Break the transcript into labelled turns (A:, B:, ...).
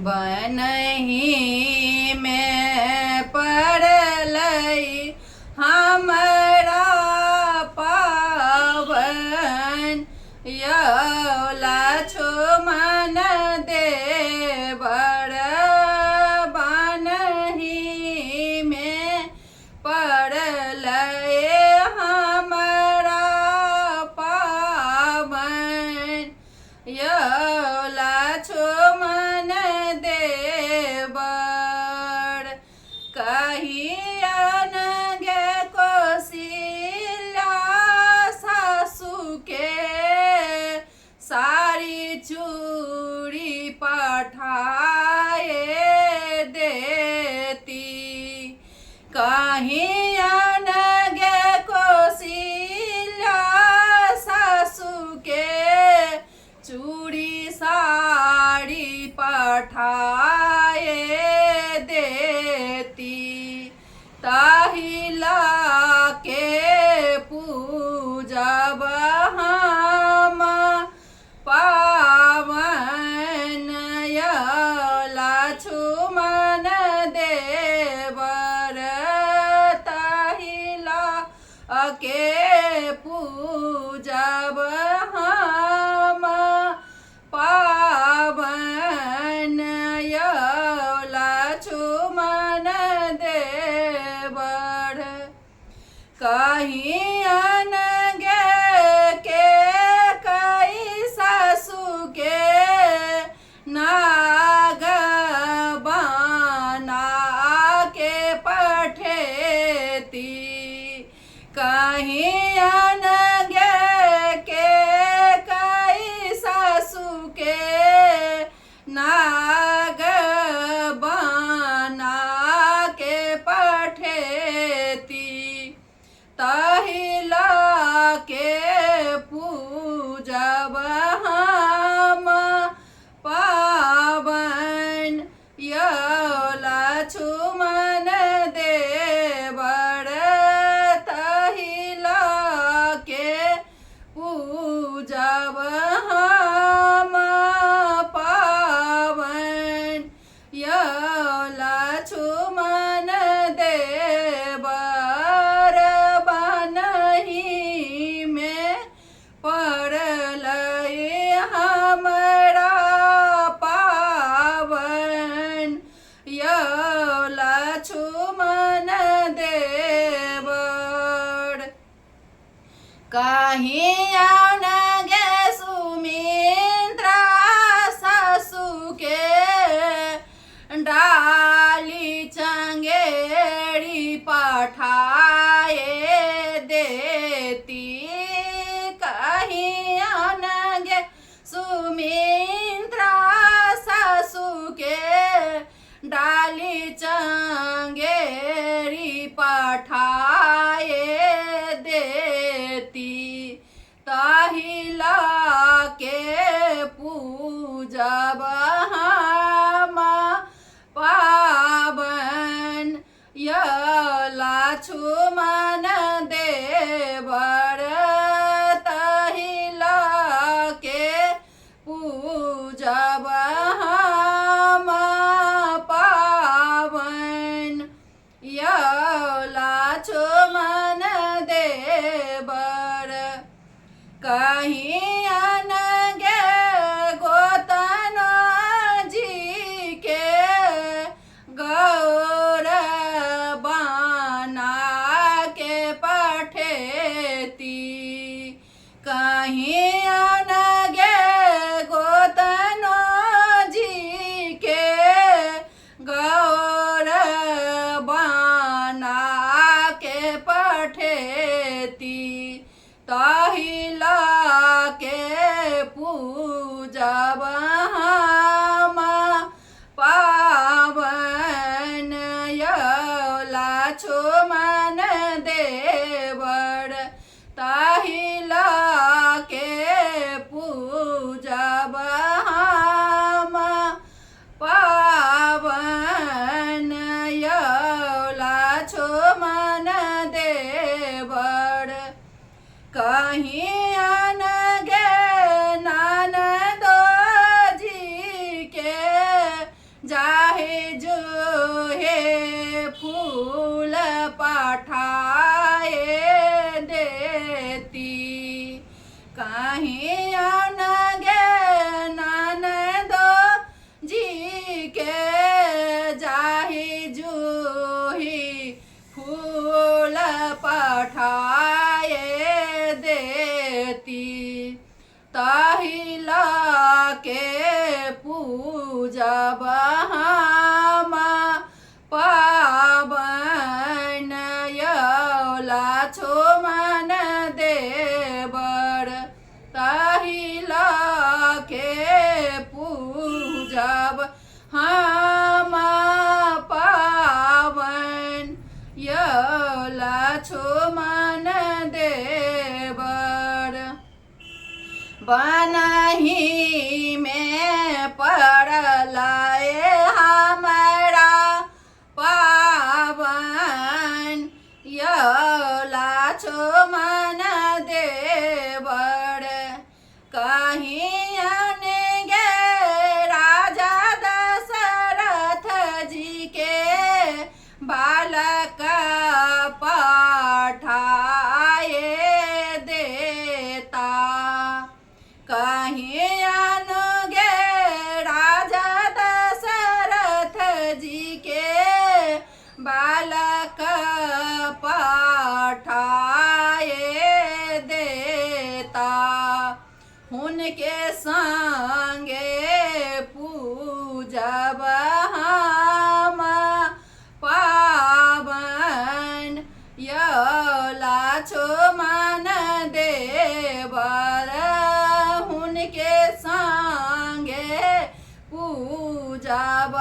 A: बनही में पड़लै हमरा पावन यौला छुमन देवर बनही में पड़लै हमरा पावन यौला छुमन देवर कहियन गे कौशल्या सासु के साड़ी चूड़ी पठाए देती कहियन गे कौशल्या सासु के चूड़ी साड़ी पठाए देती ताहिला के पूजब हम पावन यौला छुमन देवर ताहिला के पूजब हम पावन यौला छुमन देवर कहियन गे के कई सासु के नाग बना के पठेती कहियन गे के कई सासु के नाग बना के पठेती ताहिला के पूजब हम पावन यौला छुमन देवर ताहिला के पूजब हम पावन यौला छुमन देवर बनही में पड़लै हमरा पावन यौला छुमन देवर कहियन गे सुमित्रा सासु के डाली चंगेरी पठाए देती कहियन गे सुमित्रा सासु के डाली चंगेरी पठाए देती ताहिला के पूजब हम पावन यौला छुमन देवर ताहिला के पूजब हम पावन यौला छुमन देवर कहियन गे गोतन जी के गौर बना के जाहे जो हे फूल पठाए देती कहीं अनगे ननदो जी के जाहे जो ही फूल पठाए देती ताहिला के पूजब हम पावन यौला छुमन देवर ताहिला के पूजब हम पावन यौला छुमन देवर बनही में पड़लाए हमारा पावन यौला छुमन देवर कहीं अनगे राजा दशरथ जी के बालक पठाए देता कहीं अनगे राजा दशरथ जी के बालक पठाए देता उनके संगे पूजब हम पावन यौला छुमन देवर उनके संगे पूजब